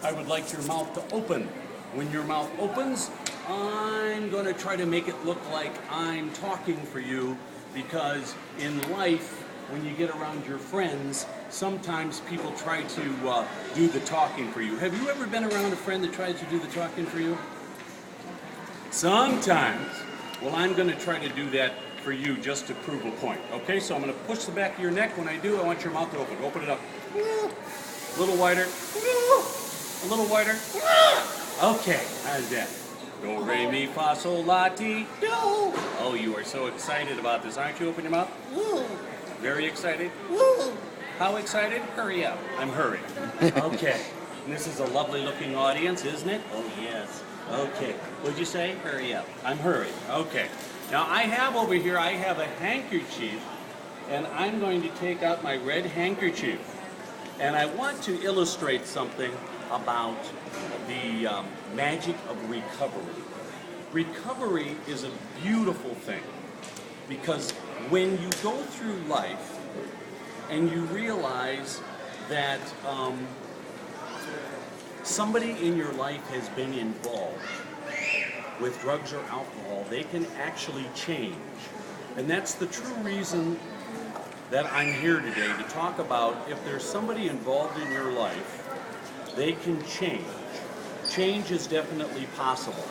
I would like your mouth to open. When your mouth opens, I'm going to try to make it look like I'm talking for you, because in life, when you get around your friends, sometimes people try to do the talking for you. Have you ever been around a friend that tries to do the talking for you? Sometimes. Well, I'm going to try to do that for you just to prove a point. Okay, so I'm going to push the back of your neck. When I do, I want your mouth to open. Open it up. A little wider. A little wider. Okay, how's that? Do, re, mi, fa, sol, la, ti, do. Oh, you are so excited about this, aren't you? Open your mouth. Very excited. How excited? Hurry up. I'm hurrying. Okay. And this is a lovely looking audience, isn't it? Oh, yes. Okay. What'd you say? Hurry up. I'm hurrying. Okay. Now I have over here, I have a handkerchief, and I'm going to take out my red handkerchief. And I want to illustrate something about the magic of recovery. Recovery is a beautiful thing, because when you go through life and you realize that somebody in your life has been involved with drugs or alcohol, they can actually change. And that's the true reason that I'm here today, to talk about if there's somebody involved in your life, they can change. Change is definitely possible,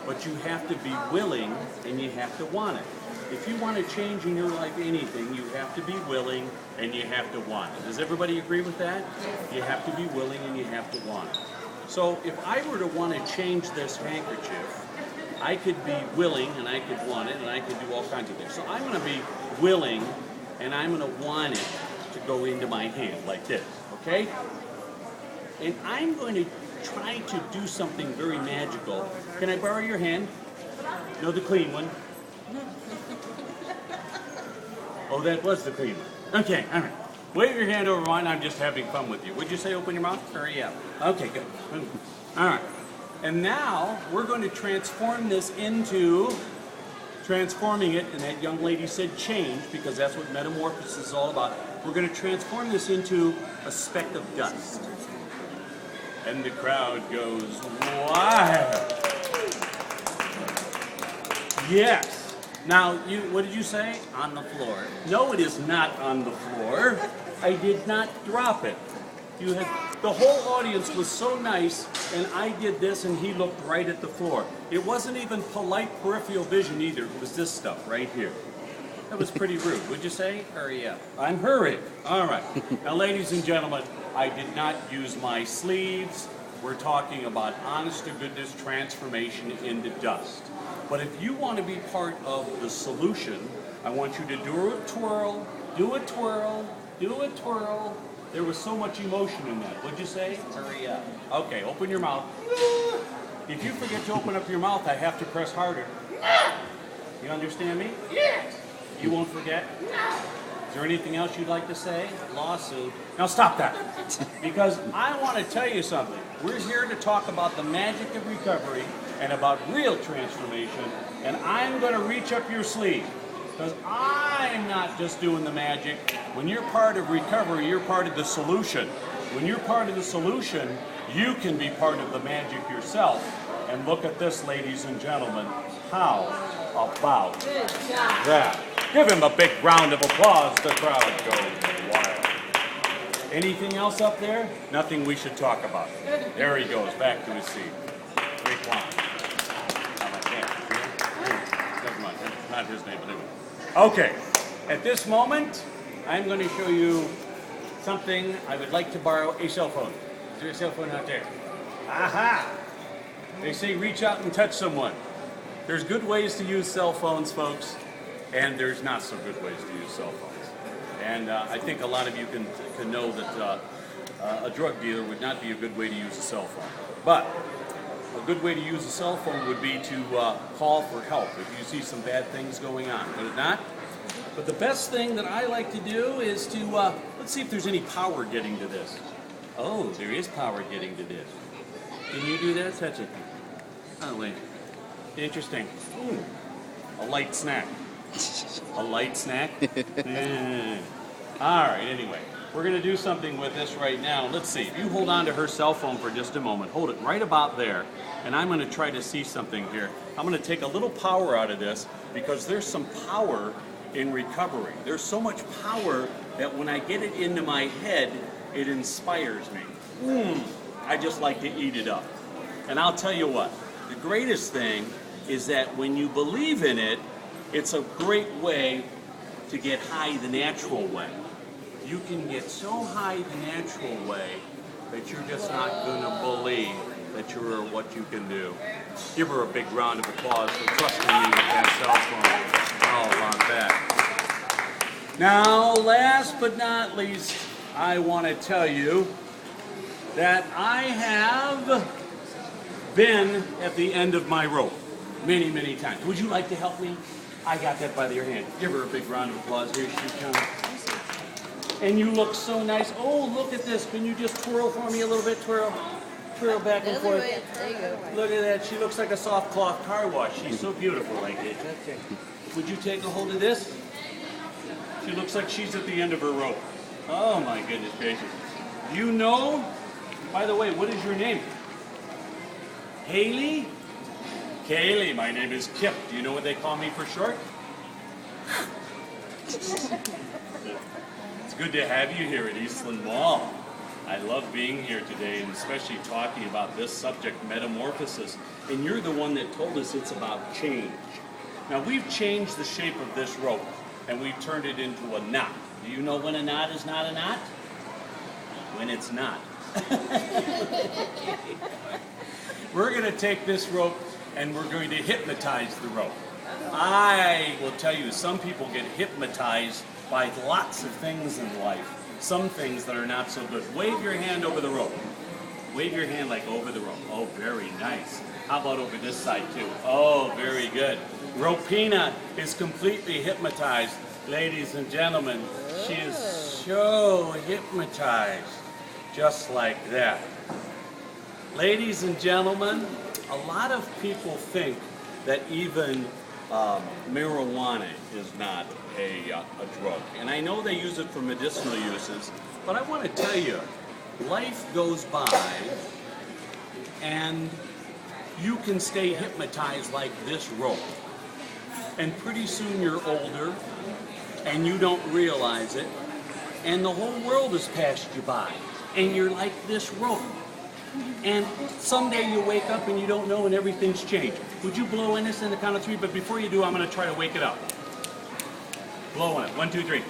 but you have to be willing and you have to want it. If you want to change in your life anything, you have to be willing and you have to want it. Does everybody agree with that? You have to be willing and you have to want it. So if I were to want to change this handkerchief, I could be willing and I could want it and I could do all kinds of things. So I'm going to be willing and I'm going to want it to go into my hand like this, okay? And I'm going to try to do something very magical. Can I borrow your hand? No, the clean one. Oh, that was the clean one. Okay, all right. Wave your hand over mine. I'm just having fun with you. Would you say open your mouth? Hurry up. Okay, good. All right. And now we're going to transform this into transforming it, and that young lady said change, because that's what metamorphosis is all about. We're going to transform this into a speck of dust. And the crowd goes wild. Yes. Now, what did you say? On the floor. No, it is not on the floor. I did not drop it. The whole audience was so nice, and I did this, and he looked right at the floor. It wasn't even polite peripheral vision either. It was this stuff right here. That was pretty rude. Would you say? Hurry up. I'm hurrying. All right. Now, ladies and gentlemen, I did not use my sleeves. We're talking about honest-to-goodness transformation into dust. But if you want to be part of the solution, I want you to do a twirl, do a twirl, do a twirl. There was so much emotion in that. What'd you say? Hurry up. Okay, open your mouth. If you forget to open up your mouth, I have to press harder. You understand me? Yes. You won't forget? No. Is there anything else you'd like to say? Lawsuit. Now stop that. Because I want to tell you something. We're here to talk about the magic of recovery and about real transformation. And I'm going to reach up your sleeve. Because I'm not just doing the magic. When you're part of recovery, you're part of the solution. When you're part of the solution, you can be part of the magic yourself. And look at this, ladies and gentlemen. How about that? Give him a big round of applause. The crowd goes wild. Anything else up there? Nothing we should talk about. There he goes, back to his seat. Great clown. How about that? Never mind, that's not his name, but anyway. Okay, at this moment, I'm going to show you something. I would like to borrow a cell phone. Is there a cell phone out there? Aha! They say reach out and touch someone. There's good ways to use cell phones, folks, and there's not so good ways to use cell phones. And I think a lot of you can know that a drug dealer would not be a good way to use a cell phone. But a good way to use a cell phone would be to call for help if you see some bad things going on, would it not? But the best thing that I like to do is to, let's see if there's any power getting to this. Oh, there is power getting to this. Can you do that? Touch it. Oh, wait. Interesting. Ooh, a light snack. A light snack? All right, anyway. We're going to do something with this right now. Let's see. If you hold on to her cell phone for just a moment, hold it right about there, and I'm going to try to see something here. I'm going to take a little power out of this because there's some power in recovery. There's so much power that when I get it into my head, it inspires me. I just like to eat it up. And I'll tell you what, the greatest thing is that when you believe in it, it's a great way to get high the natural way. You can get so high the natural way that you're just not going to believe that you're what you can do. Give her a big round of applause for trusting me with that cell phone. How about that? Now, last but not least, I want to tell you that I have been at the end of my rope many, many times. Would you like to help me? I got that by your hand. Give her a big round of applause. Here she comes. And you look so nice. Oh, look at this. Can you just twirl for me a little bit? Twirl. Twirl back and forth. There you go. Look at that. She looks like a soft cloth car wash. She's so beautiful like it. Would you take a hold of this? She looks like she's at the end of her rope. Oh, my goodness gracious. You know, by the way, what is your name? Haley? Kaylee, my name is Kip. Do you know what they call me for short? It's good to have you here at Eastland Mall. I love being here today, and especially talking about this subject, metamorphosis. And you're the one that told us it's about change. Now, we've changed the shape of this rope, and we've turned it into a knot. Do you know when a knot is not a knot? When it's not. We're going to take this rope, and we're going to hypnotize the rope. I will tell you, some people get hypnotized by lots of things in life. Some things that are not so good. Wave your hand over the rope. Wave your hand like over the rope. Oh, very nice. How about over this side too? Oh, very good. Ropina is completely hypnotized. Ladies and gentlemen, she is so hypnotized. Just like that. Ladies and gentlemen, a lot of people think that even marijuana is not a drug. And I know they use it for medicinal uses, but I want to tell you, life goes by and you can stay hypnotized like this rope. And pretty soon you're older and you don't realize it, and the whole world has passed you by, and you're like this rope. And someday you wake up and you don't know and everything's changed. Would you blow in this in the count of 3? But before you do, I'm going to try to wake it up. Blow on it. 1, 2, 3.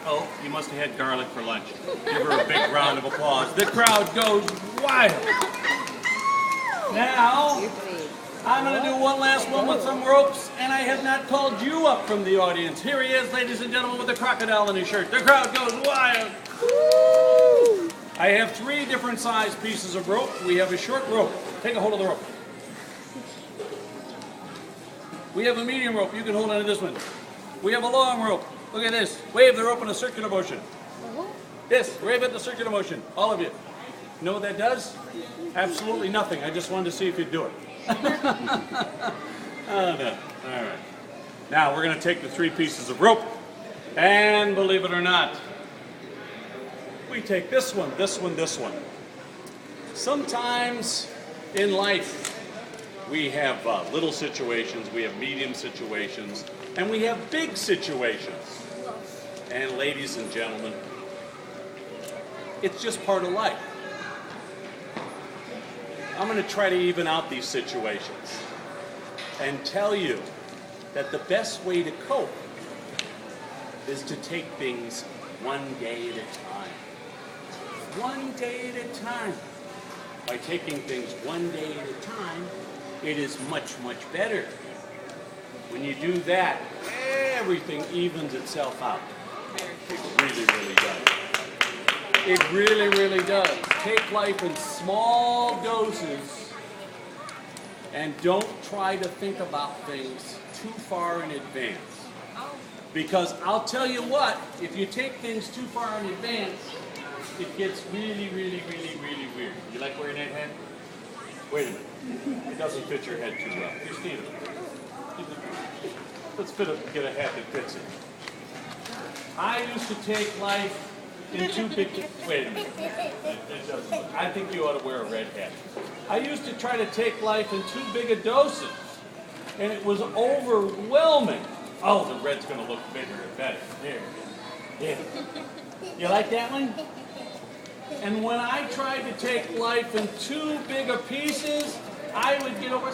Oh, you must have had garlic for lunch. Give her a big round of applause. The crowd goes wild. Now, I'm going to do one last one with some ropes, and I have not called you up from the audience. Here he is, ladies and gentlemen, with a crocodile in his shirt. The crowd goes wild. Woo! I have 3 different size pieces of rope. We have a short rope. Take a hold of the rope. We have a medium rope. You can hold on to this one. We have a long rope. Look at this. Wave the rope in a circular motion. Yes, wave it in a circular motion. All of you. You know what that does? Absolutely nothing. I just wanted to see if you'd do it. Oh, no. All right. Now we're going to take the 3 pieces of rope, and believe it or not, we take this one, this one, this one. Sometimes in life we have little situations, we have medium situations, and we have big situations. And ladies and gentlemen, it's just part of life. I'm going to try to even out these situations and tell you that the best way to cope is to take things one day at a time. One day at a time. By taking things one day at a time, it is much, much better. When you do that, everything evens itself out. It really, really does. It really, really does. Take life in small doses and don't try to think about things too far in advance. Because I'll tell you what, if you take things too far in advance, it gets really, really, really, really weird. You like wearing that hat? Wait a minute. It doesn't fit your head too well. Christina, let's get a hat that fits it. I used to take life in two big... Wait a minute. I think you ought to wear a red hat. I used to try to take life in too big a doses, and it was overwhelming. Oh, the red's going to look bigger and better. There. Yeah. You like that one? And when I tried to take life in too big of pieces, I would get over...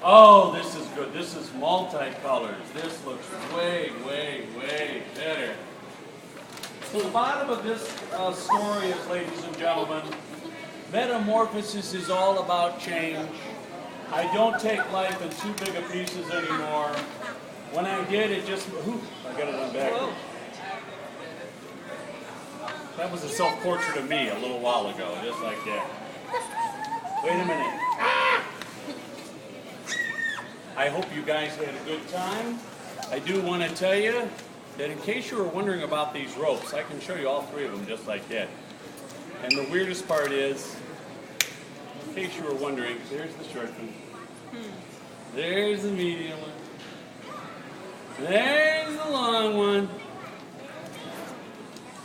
Oh, this is good. This is multicolors. This looks way, way, way better. So the bottom of this story is, ladies and gentlemen, metamorphosis is all about change. I don't take life in too big of pieces anymore. When I did, it just... Ooh, I got it on backwards. That was a self-portrait of me a little while ago, just like that. Wait a minute. Ah! I hope you guys had a good time. I do want to tell you that in case you were wondering about these ropes, I can show you all three of them just like that. And the weirdest part is, in case you were wondering, there's the short one. There's the medium one. There's the long one.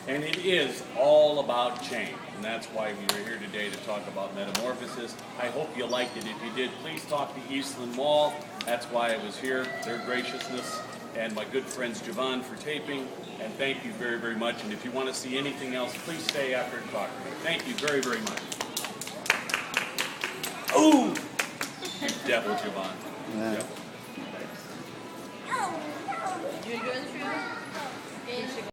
And it is all about change. And that's why we are here today to talk about metamorphosis. I hope you liked it. If you did, please talk to Eastland Mall. That's why I was here, their graciousness, and my good friends Javon for taping. And thank you very, very much. And if you want to see anything else, please stay after and talk to me. Thank you very, very much. Ooh! You devil, Javon. Yeah. Devil. You enjoy the show?